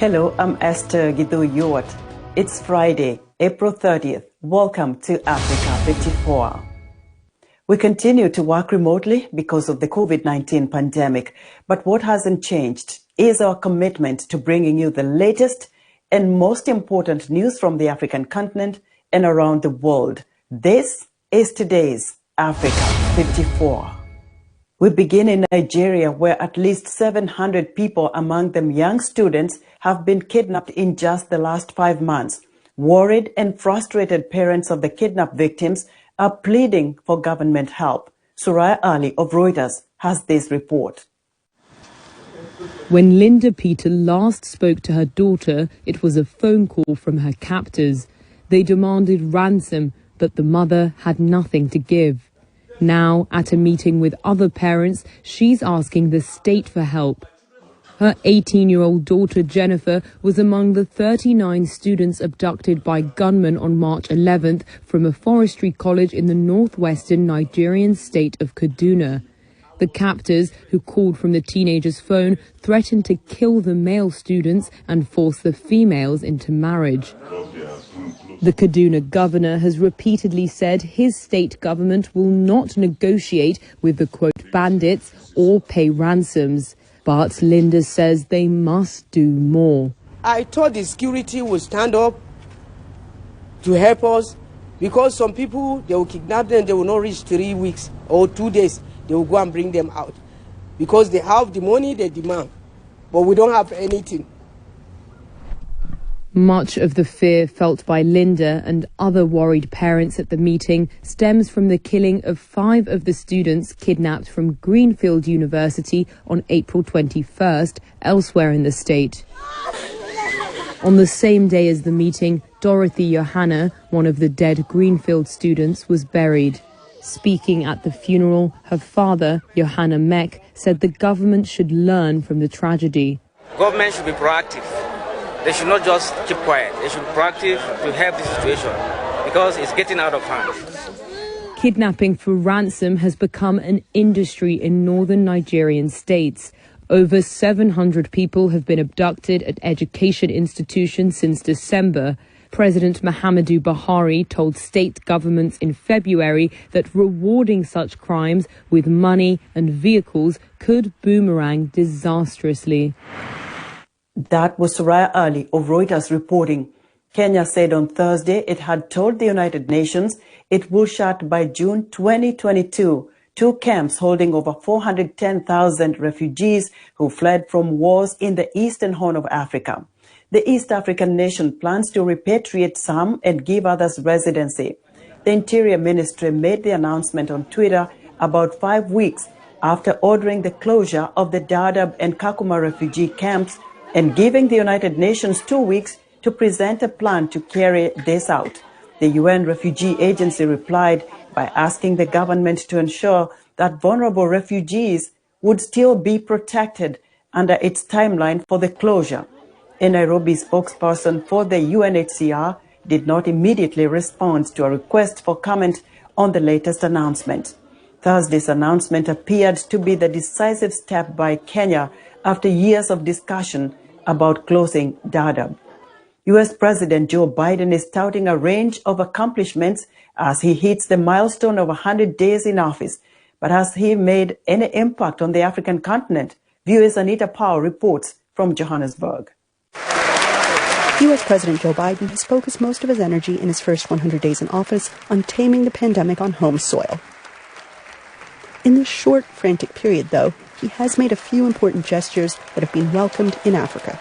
Hello, I'm Esther Gidu-Yuat. It's Friday, April 30th. Welcome to Africa 54. We continue to work remotely because of the COVID-19 pandemic, but what hasn't changed is our commitment to bringing you the latest and most important news from the African continent and around the world. This is today's Africa 54. We begin in Nigeria, where at least 700 people, among them young students, have been kidnapped in just the last 5 months. Worried and frustrated parents of the kidnapped victims are pleading for government help. Suraya Ali of Reuters has this report. When Linda Peter last spoke to her daughter, it was a phone call from her captors. They demanded ransom, but the mother had nothing to give. Now, at a meeting with other parents, she's asking the state for help. Her 18-year-old daughter Jennifer was among the 39 students abducted by gunmen on March 11th from a forestry college in the northwestern Nigerian state of Kaduna. The captors, who called from the teenagers' phone, threatened to kill the male students and force the females into marriage. The Kaduna governor has repeatedly said his state government will not negotiate with the, quote, bandits or pay ransoms. But Linda says they must do more. I thought the security would stand up to help us, because some people, they will kidnap them, they will not reach 3 weeks or 2 days. They will go and bring them out because they have the money they demand, but we don't have anything. Much of the fear felt by Linda and other worried parents at the meeting stems from the killing of 5 of the students kidnapped from Greenfield University on April 21st, elsewhere in the state. On the same day as the meeting, Dorothy Johanna, one of the dead Greenfield students, was buried. Speaking at the funeral, her father, Johanna Mek, said the government should learn from the tragedy. Government should be proactive. They should not just keep quiet. They should be proactive to help the situation because it's getting out of hand. Kidnapping for ransom has become an industry in northern Nigerian states. Over 700 people have been abducted at education institutions since December. President Muhammadu Buhari told state governments in February that rewarding such crimes with money and vehicles could boomerang disastrously. That was Suraya Ali of Reuters reporting. Kenya said on Thursday it had told the United Nations it will shut by June 2022 2 camps holding over 410,000 refugees who fled from wars in the Eastern Horn of Africa. The East African nation plans to repatriate some and give others residency. The Interior Ministry made the announcement on Twitter about 5 weeks after ordering the closure of the Dadaab and Kakuma refugee camps and giving the United Nations 2 weeks to present a plan to carry this out. The UN Refugee Agency replied by asking the government to ensure that vulnerable refugees would still be protected under its timeline for the closure. A Nairobi spokesperson for the UNHCR did not immediately respond to a request for comment on the latest announcement. Thursday's announcement appeared to be the decisive step by Kenya after years of discussion about closing Dadaab. U.S. President Joe Biden is touting a range of accomplishments as he hits the milestone of 100 days in office. But has he made any impact on the African continent? Viewers Anita Powell reports from Johannesburg. U.S. President Joe Biden has focused most of his energy in his first 100 days in office on taming the pandemic on home soil. In this short, frantic period, though, he has made a few important gestures that have been welcomed in Africa.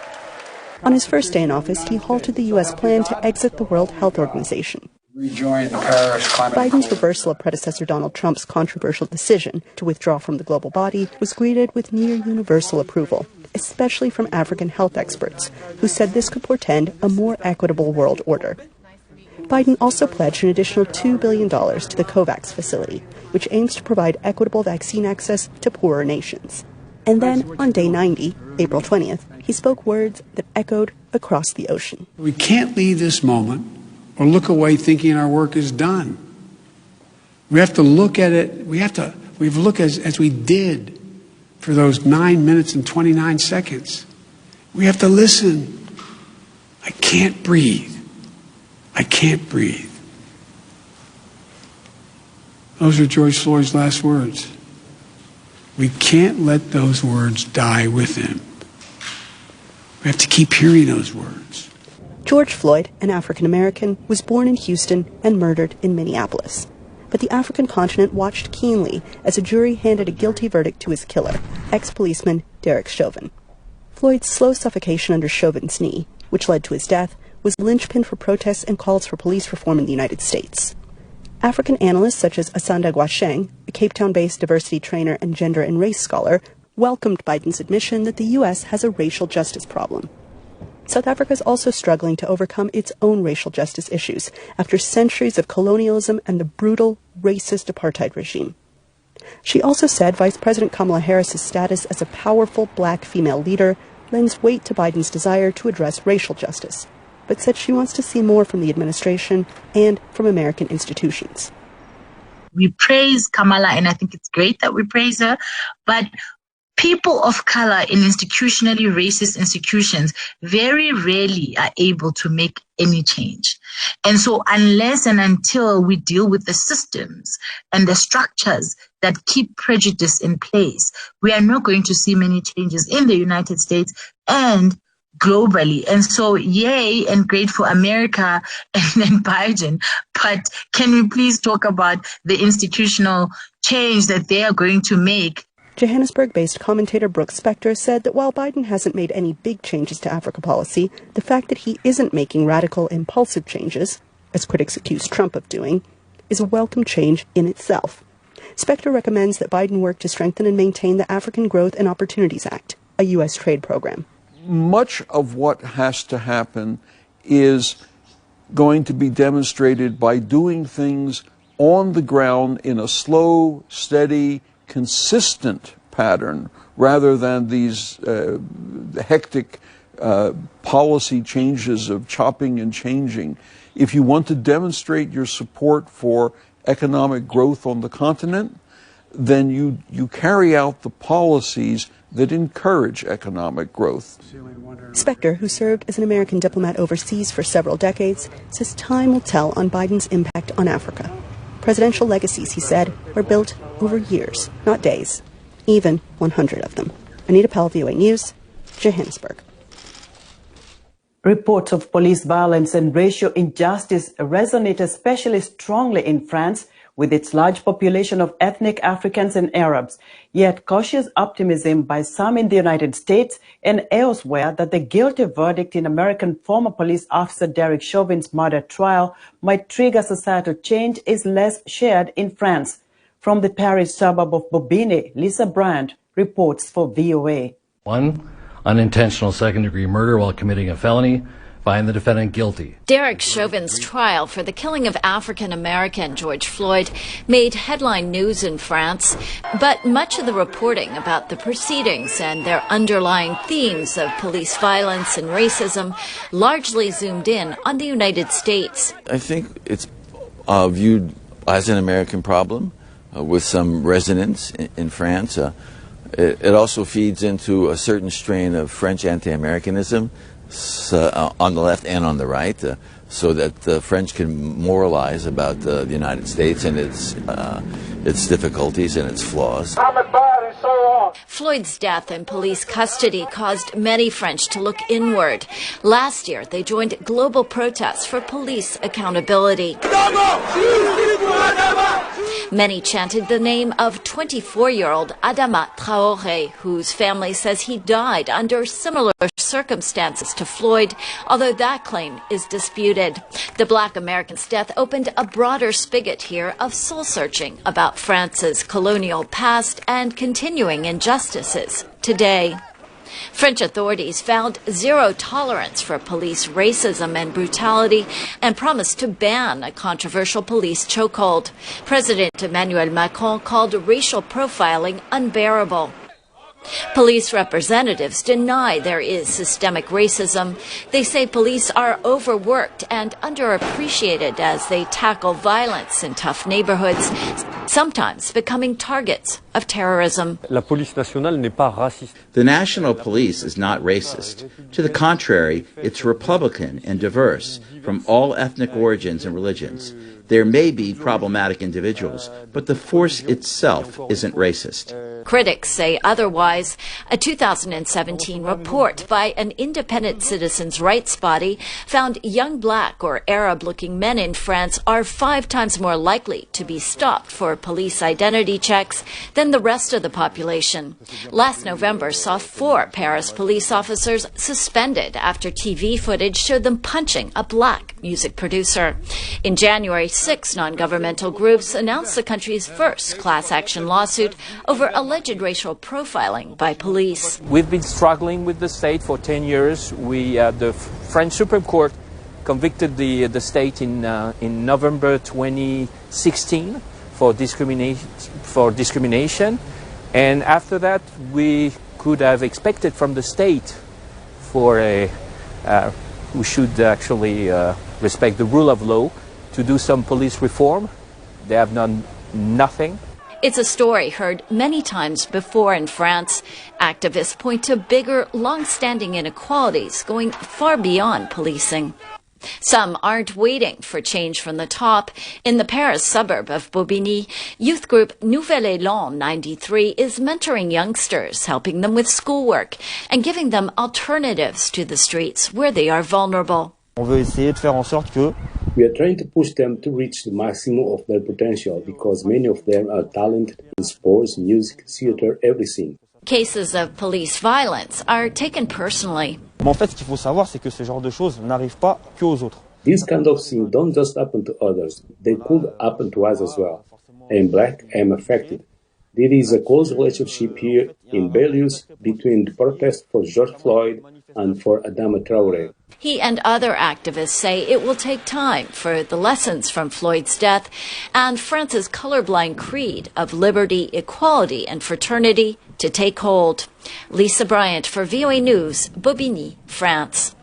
On his first day in office, he halted the U.S. plan to exit the World Health Organization. Biden's reversal of predecessor Donald Trump's controversial decision to withdraw from the global body was greeted with near universal approval, especially from African health experts, who said this could portend a more equitable world order. Biden also pledged an additional $2 billion to the COVAX facility, which aims to provide equitable vaccine access to poorer nations. And then, on day 90, April 20th, he spoke words that echoed across the ocean. We can't leave this moment or look away thinking our work is done. We have to look at it, we have to look as we did for those 9 minutes and 29 seconds. We have to listen can't breathe. I can't breathe. Those are George Floyd's last words. We can't let those words die with him. We have to keep hearing those words. George Floyd, an African American, was born in Houston and murdered in Minneapolis. But the African continent watched keenly as a jury handed a guilty verdict to his killer, ex-policeman Derek Chauvin. Floyd's slow suffocation under Chauvin's knee, which led to his death, was the linchpin for protests and calls for police reform in the United States. African analysts such as Asanda Gwasheng, a Cape Town-based diversity trainer and gender and race scholar, welcomed Biden's admission that the U.S. has a racial justice problem. South Africa is also struggling to overcome its own racial justice issues after centuries of colonialism and the brutal, racist apartheid regime. She also said Vice President Kamala Harris's status as a powerful black female leader lends weight to Biden's desire to address racial justice, but said she wants to see more from the administration and from American institutions. We praise Kamala, and I think it's great that we praise her, but people of color in institutionally racist institutions very rarely are able to make any change. And so unless and until we deal with the systems and the structures that keep prejudice in place, we are not going to see many changes in the United States and globally. And so, yay and great for America and Biden, but can we please talk about the institutional change that they are going to make? Johannesburg-based commentator Brooks Spector said that while Biden hasn't made any big changes to Africa policy, the fact that he isn't making radical, impulsive changes, as critics accuse Trump of doing, is a welcome change in itself. Spector recommends that Biden work to strengthen and maintain the African Growth and Opportunities Act, a U.S. trade program. Much of what has to happen is going to be demonstrated by doing things on the ground in a slow, steady, consistent pattern rather than these hectic policy changes of chopping and changing. If you want to demonstrate your support for economic growth on the continent, then you carry out the policies that encourage economic growth. Spector, who served as an American diplomat overseas for several decades, says time will tell on Biden's impact on Africa. Presidential legacies, he said, are built over years, not days, even 100 of them. Anita Pell, VOA News, Johannesburg. Reports of police violence and racial injustice resonate especially strongly in France, with its large population of ethnic Africans and Arabs. Yet cautious optimism by some in the United States and elsewhere that the guilty verdict in American former police officer Derek Chauvin's murder trial might trigger societal change is less shared in France. From the Paris suburb of Bobigny, Lisa Brand reports for VOA. 1. Unintentional second-degree murder while committing a felony. Find the defendant guilty. Derek Chauvin's trial for the killing of African-American George Floyd made headline news in France, but much of the reporting about the proceedings and their underlying themes of police violence and racism largely zoomed in on the United States. I think it's viewed as an American problem with some resonance in France. It also feeds into a certain strain of French anti-Americanism on the left and on the right, so that the French can moralize about the United States and its difficulties and its flaws. Floyd's death in police custody caused many French to look inward. Last year, they joined global protests for police accountability. Many chanted the name of 24-year-old Adama Traoré, whose family says he died under similar circumstances to Floyd, although that claim is disputed. The Black American's death opened a broader spigot here of soul-searching about France's colonial past and continuing injustices today. French authorities found zero tolerance for police racism and brutality and promised to ban a controversial police chokehold. President Emmanuel Macron called racial profiling unbearable. Police representatives deny there is systemic racism. They say police are overworked and underappreciated as they tackle violence in tough neighborhoods, sometimes becoming targets of terrorism. The national police is not racist. To the contrary, it's Republican and diverse, from all ethnic origins and religions. There may be problematic individuals, but the force itself isn't racist. Critics say otherwise. A 2017 report by an independent citizens' rights body found young black or Arab-looking men in France are 5 times more likely to be stopped for police identity checks than the rest of the population. Last November saw 4 Paris police officers suspended after TV footage showed them punching a black music producer. In January, 6 non-governmental groups announced the country's first class action lawsuit over alleged racial profiling by police. We've been struggling with the state for 10 years. The French Supreme Court convicted the state in November 2016 for discrimination. And after that, we could have expected from the state who should actually respect the rule of law, to do some police reform. They have done nothing. It's a story heard many times before in France. Activists point to bigger, long-standing inequalities going far beyond policing. Some aren't waiting for change from the top. In the Paris suburb of Bobigny, youth group Nouvel Élan 93 is mentoring youngsters, helping them with schoolwork and giving them alternatives to the streets where they are vulnerable. We are trying to push them to reach the maximum of their potential because many of them are talented in sports, music, theater, everything. Cases of police violence are taken personally. These kind of things don't just happen to others, they could happen to us as well. I'm black, I'm affected. There is a close relationship here in Belarus between the protest for George Floyd and for Adama Traore. He and other activists say it will take time for the lessons from Floyd's death and France's colorblind creed of liberty, equality, and fraternity to take hold. Lisa Bryant for VOA News, Bobigny, France.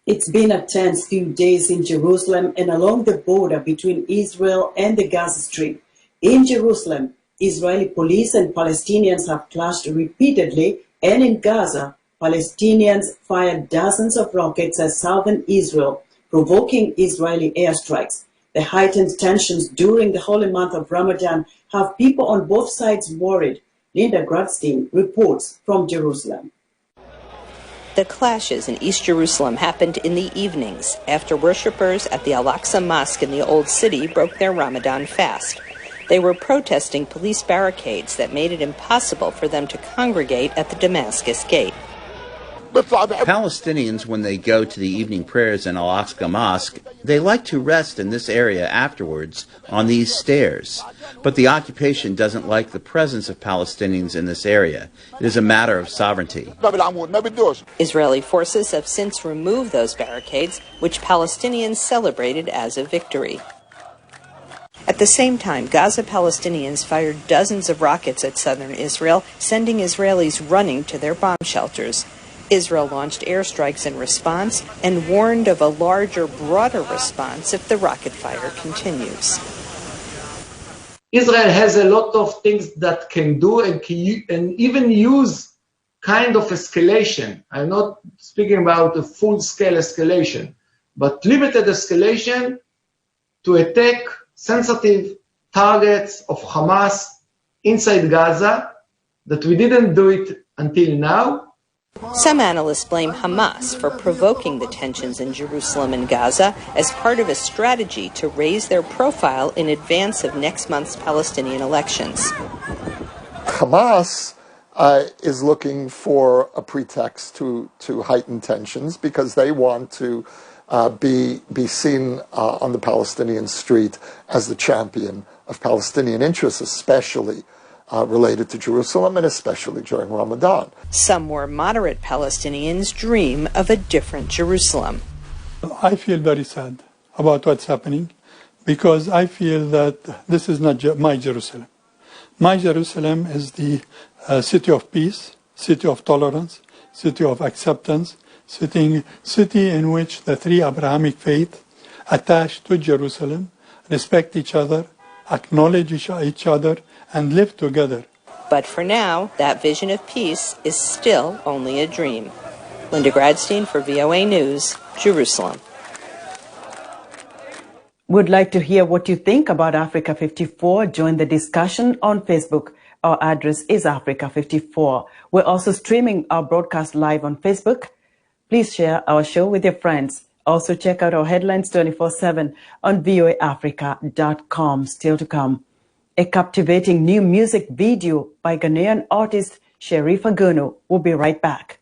It's been a tense few days in Jerusalem and along the border between Israel and the Gaza Strip. In Jerusalem, Israeli police and Palestinians have clashed repeatedly, and in Gaza, Palestinians fired dozens of rockets at southern Israel, provoking Israeli airstrikes. The heightened tensions during the holy month of Ramadan have people on both sides worried. Linda Gradstein reports from Jerusalem. The clashes in East Jerusalem happened in the evenings after worshippers at the Al-Aqsa Mosque in the Old City broke their Ramadan fast. They were protesting police barricades that made it impossible for them to congregate at the Damascus Gate. Palestinians, when they go to the evening prayers in Al-Aqsa Mosque, they like to rest in this area afterwards on these stairs. But the occupation doesn't like the presence of Palestinians in this area. It is a matter of sovereignty. Israeli forces have since removed those barricades, which Palestinians celebrated as a victory. At the same time, Gaza Palestinians fired dozens of rockets at southern Israel, sending Israelis running to their bomb shelters. Israel launched airstrikes in response and warned of a larger, broader response if the rocket fire continues. Israel has a lot of things that can do and even use kind of escalation. I'm not speaking about a full-scale escalation, but limited escalation to attack sensitive targets of Hamas inside Gaza, that we didn't do it until now. Some analysts blame Hamas for provoking the tensions in Jerusalem and Gaza as part of a strategy to raise their profile in advance of next month's Palestinian elections. Hamas is looking for a pretext to heighten tensions because they want to be seen on the Palestinian street as the champion of Palestinian interests, especially related to Jerusalem and especially during Ramadan. Some more moderate Palestinians dream of a different Jerusalem. I feel very sad about what's happening because I feel that this is not my Jerusalem. My Jerusalem is the city of peace, city of tolerance, city of acceptance, city in which the three Abrahamic faiths attached to Jerusalem respect each other, acknowledge each other, and live together. But for now, that vision of peace is still only a dream. Linda Gradstein for VOA News, Jerusalem. Would like to hear what you think about Africa 54. Join the discussion on Facebook. Our address is Africa 54. We're also streaming our broadcast live on Facebook. Please share our show with your friends. Also check out our headlines 24/7 on voaafrica.com. Still to come, a captivating new music video by Ghanaian artist Sherif Agunu. We'll be right back.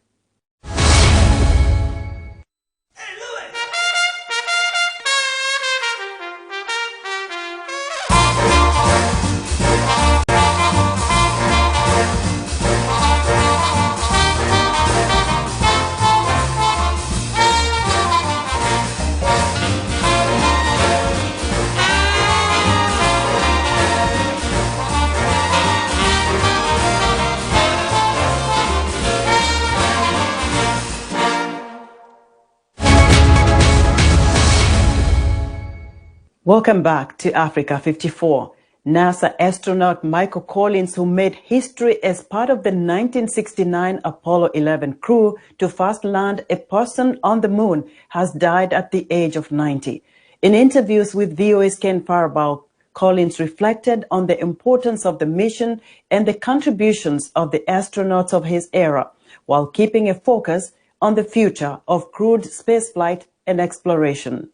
Welcome back to Africa 54. NASA astronaut Michael Collins, who made history as part of the 1969 Apollo 11 crew to first land a person on the moon, has died at the age of 90. In interviews with VOA's Ken Faribault, Collins reflected on the importance of the mission and the contributions of the astronauts of his era, while keeping a focus on the future of crewed spaceflight and exploration.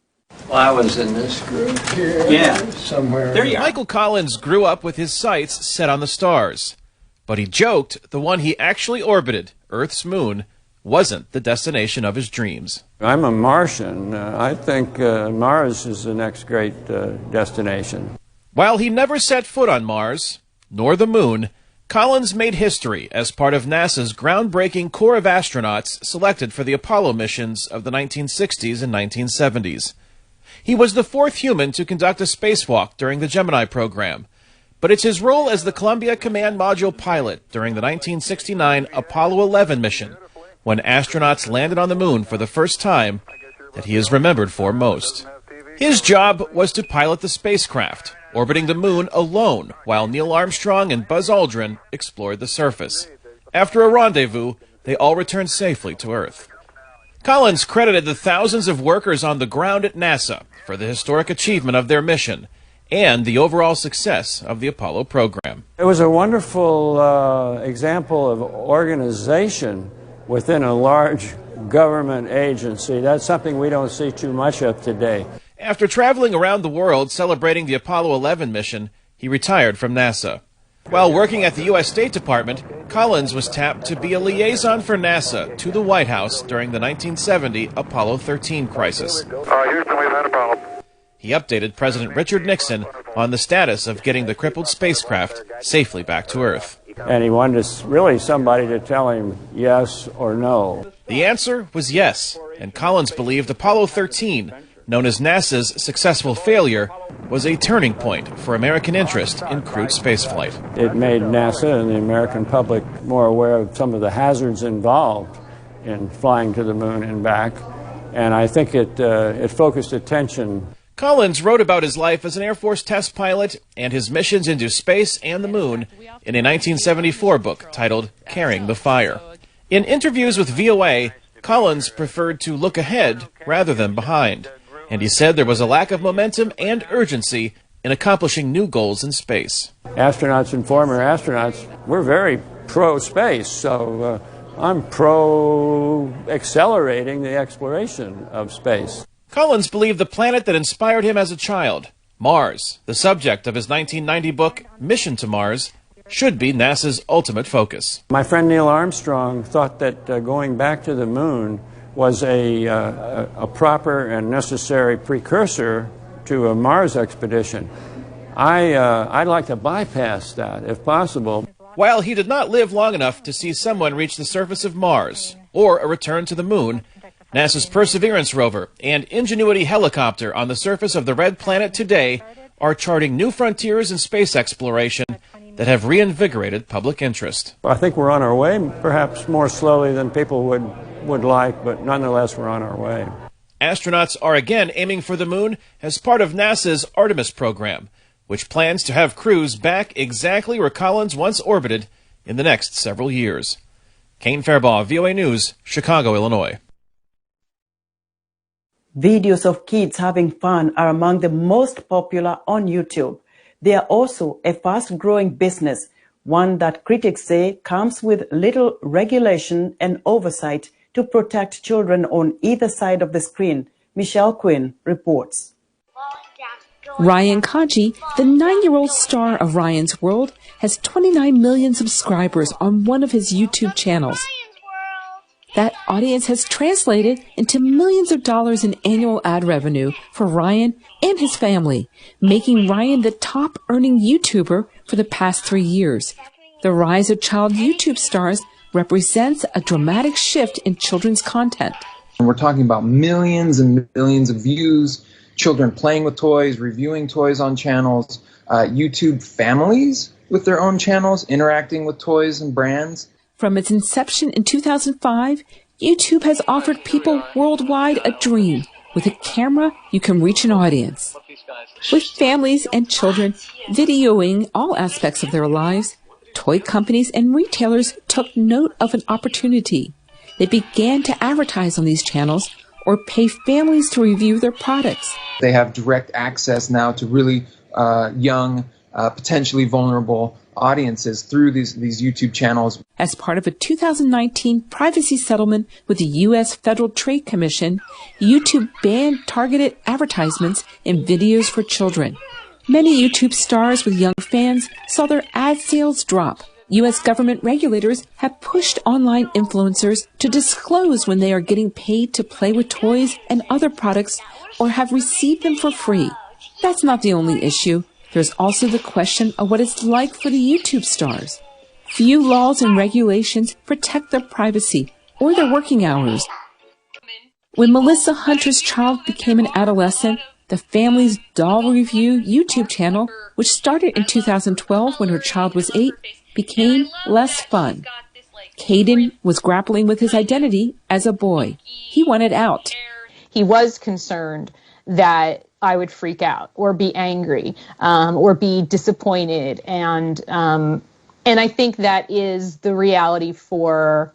Well, I was in this group here, somewhere. There you are. Michael Collins grew up with his sights set on the stars. But he joked the one he actually orbited, Earth's moon, wasn't the destination of his dreams. I'm a Martian. I think Mars is the next great destination. While he never set foot on Mars, nor the moon, Collins made history as part of NASA's groundbreaking corps of astronauts selected for the Apollo missions of the 1960s and 1970s. He was the fourth human to conduct a spacewalk during the Gemini program, but it's his role as the Columbia Command Module pilot during the 1969 Apollo 11 mission, when astronauts landed on the moon for the first time, that he is remembered for most. His job was to pilot the spacecraft, orbiting the moon alone while Neil Armstrong and Buzz Aldrin explored the surface. After a rendezvous, they all returned safely to Earth. Collins credited the thousands of workers on the ground at NASA for the historic achievement of their mission and the overall success of the Apollo program. It was a wonderful example of organization within a large government agency. That's something we don't see too much of today. After traveling around the world celebrating the Apollo 11 mission, he retired from NASA. While working at the U.S. State Department, Collins was tapped to be a liaison for NASA to the White House during the 1970 Apollo 13 crisis. Houston, we've had a problem. He updated President Richard Nixon on the status of getting the crippled spacecraft safely back to Earth. And he wanted really somebody to tell him yes or no. The answer was yes, and Collins believed Apollo 13, known as NASA's successful failure, was a turning point for American interest in crewed spaceflight. It made NASA and the American public more aware of some of the hazards involved in flying to the moon and back, and I think it focused attention. Collins wrote about his life as an Air Force test pilot and his missions into space and the moon in a 1974 book titled Carrying the Fire. In interviews with VOA, Collins preferred to look ahead rather than behind, and he said there was a lack of momentum and urgency in accomplishing new goals in space. Astronauts and former astronauts, we're very pro-space, so I'm pro-accelerating the exploration of space. Collins believed the planet that inspired him as a child, Mars, the subject of his 1990 book, Mission to Mars, should be NASA's ultimate focus. My friend Neil Armstrong thought that going back to the moon was a proper and necessary precursor to a Mars expedition. I'd like to bypass that, if possible. While he did not live long enough to see someone reach the surface of Mars or a return to the moon, NASA's Perseverance rover and Ingenuity helicopter on the surface of the Red Planet today are charting new frontiers in space exploration that have reinvigorated public interest. I think we're on our way, perhaps more slowly than people would like, but nonetheless we're on our way. Astronauts are again aiming for the moon as part of NASA's Artemis program, which plans to have crews back exactly where Collins once orbited in the next several years. Kane Fairbaugh, VOA News, Chicago, Illinois. Videos of kids having fun are among the most popular on YouTube. They are also a fast-growing business, one that critics say comes with little regulation and oversight to protect children on either side of the screen. Michelle Quinn reports. Ryan Kaji, the 9-year-old star of Ryan's World, has 29 million subscribers on one of his YouTube channels. That audience has translated into millions of dollars in annual ad revenue for Ryan and his family, making Ryan the top-earning YouTuber for the past 3 years. The rise of child YouTube stars represents a dramatic shift in children's content. We're talking about millions and millions of views, children playing with toys, reviewing toys on channels, YouTube families with their own channels, interacting with toys and brands. From its inception in 2005, YouTube has offered people worldwide a dream. With a camera, you can reach an audience. With families and children videoing all aspects of their lives, toy companies and retailers took note of an opportunity. They began to advertise on these channels or pay families to review their products. They have direct access now to really young, potentially vulnerable audiences through these YouTube channels. As part of a 2019 privacy settlement with the U.S. Federal Trade Commission, YouTube banned targeted advertisements in videos for children. Many YouTube stars with young fans saw their ad sales drop. U.S. government regulators have pushed online influencers to disclose when they are getting paid to play with toys and other products or have received them for free. That's not the only issue. There's also the question of what it's like for the YouTube stars. Few laws and regulations protect their privacy or their working hours. When Melissa Hunter's child became an adolescent, the family's doll review YouTube channel, which started in 2012 when her child was 8, became less fun. Caden was grappling with his identity as a boy. He wanted out. He was concerned that I would freak out or be angry or be disappointed. And I think that is the reality for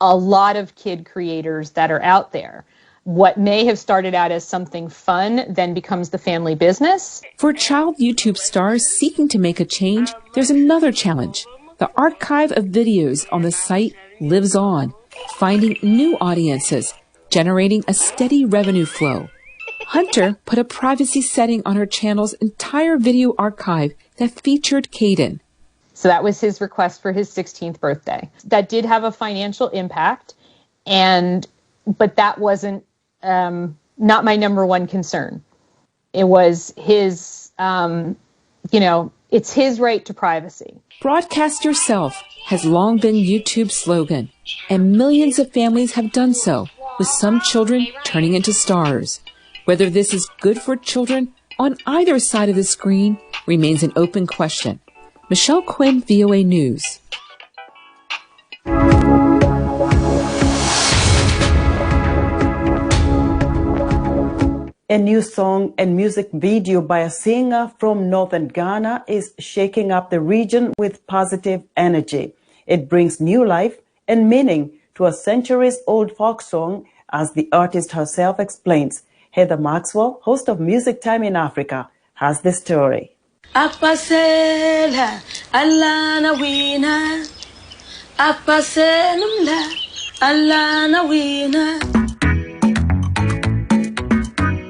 a lot of kid creators that are out there. What may have started out as something fun then becomes the family business. For child YouTube stars seeking to make a change, there's another challenge. The archive of videos on the site lives on, finding new audiences, generating a steady revenue flow. Hunter put a privacy setting on her channel's entire video archive that featured Caden. So that was his request for his 16th birthday. That did have a financial impact, but that wasn't not my number one concern. It was his, it's his right to privacy. Broadcast yourself has long been YouTube's slogan, and millions of families have done so, with some children turning into stars. Whether this is good for children on either side of the screen remains an open question. Michelle Quinn, VOA News. A new song and music video by a singer from northern Ghana is shaking up the region with positive energy. It brings new life and meaning to a centuries-old folk song, as the artist herself explains. Heather Maxwell, host of Music Time in Africa, has the story. Apasela alana wina, apasenumla alana wina.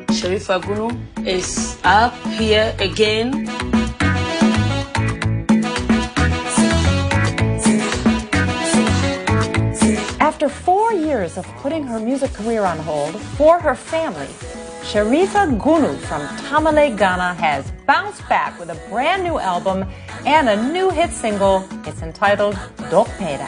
Sharifa Gunu is up here again. After 4 years of putting her music career on hold for her family, Sharifa Gunu from Tamale, Ghana has bounced back with a brand new album and a new hit single. It's entitled Dokpeda.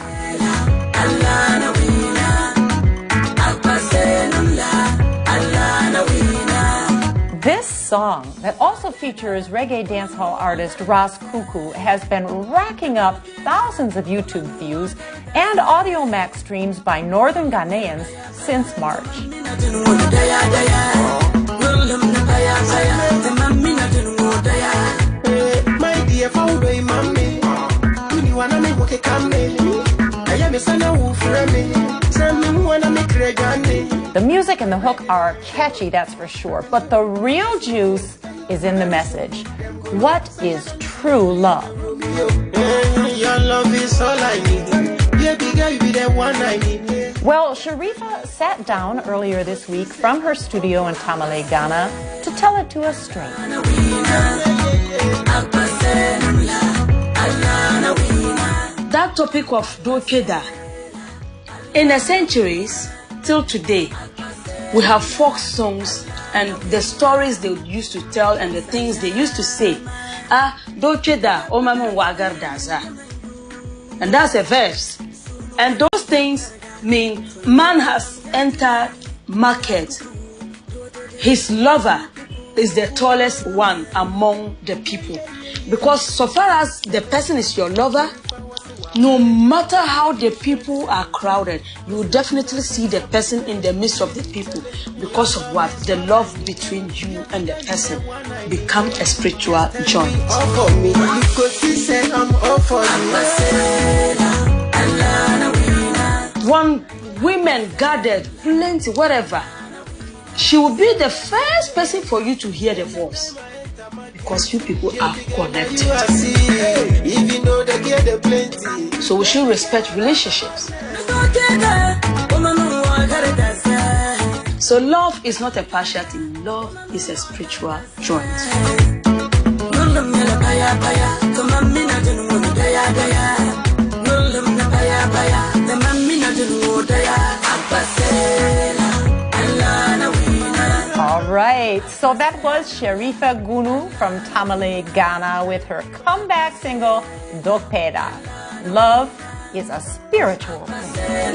This song that also features reggae dancehall artist Ras Kuku has been racking up thousands of YouTube views and Audio Max streams by northern Ghanaians since March. The music and the hook are catchy, that's for sure, but the real juice is in the message. What is true love? Your love is all I need. Baby girl, you be the one I need. Well, Sharifa sat down earlier this week from her studio in Tamale, Ghana, to tell it to us straight. That topic of Dokeda, in the centuries till today, we have folk songs and the stories they used to tell and the things they used to say. Dokeda, Omamu Wagardaza. And that's a verse. And those things mean man has entered market. His lover is the tallest one among the people. Because so far as the person is your lover, no matter how the people are crowded, you will definitely see the person in the midst of the people. Because of what? The love between you and the person become a spiritual joint. When women gathered, plenty, whatever, she will be the first person for you to hear the voice. Because you people are connected. So we should respect relationships. So love is not a partial thing. Love is a spiritual joint. All right, so that was Sharifa Gunu from Tamale, Ghana with her comeback single, Dokpeda. Love is a spiritual thing.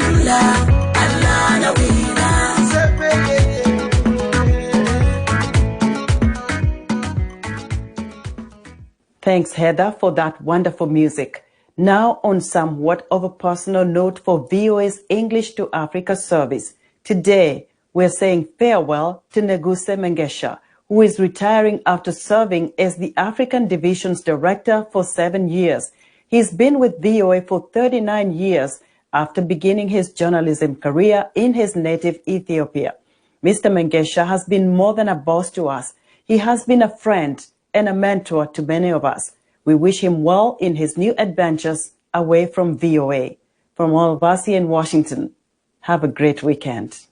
Thanks, Heather, for that wonderful music. Now on somewhat of a personal note for VOA's English to Africa service. Today, we're saying farewell to Neguse Mengesha, who is retiring after serving as the African Division's director for 7 years. He's been with VOA for 39 years after beginning his journalism career in his native Ethiopia. Mr. Mengesha has been more than a boss to us. He has been a friend and a mentor to many of us. We wish him well in his new adventures away from VOA. From all of us here in Washington, have a great weekend.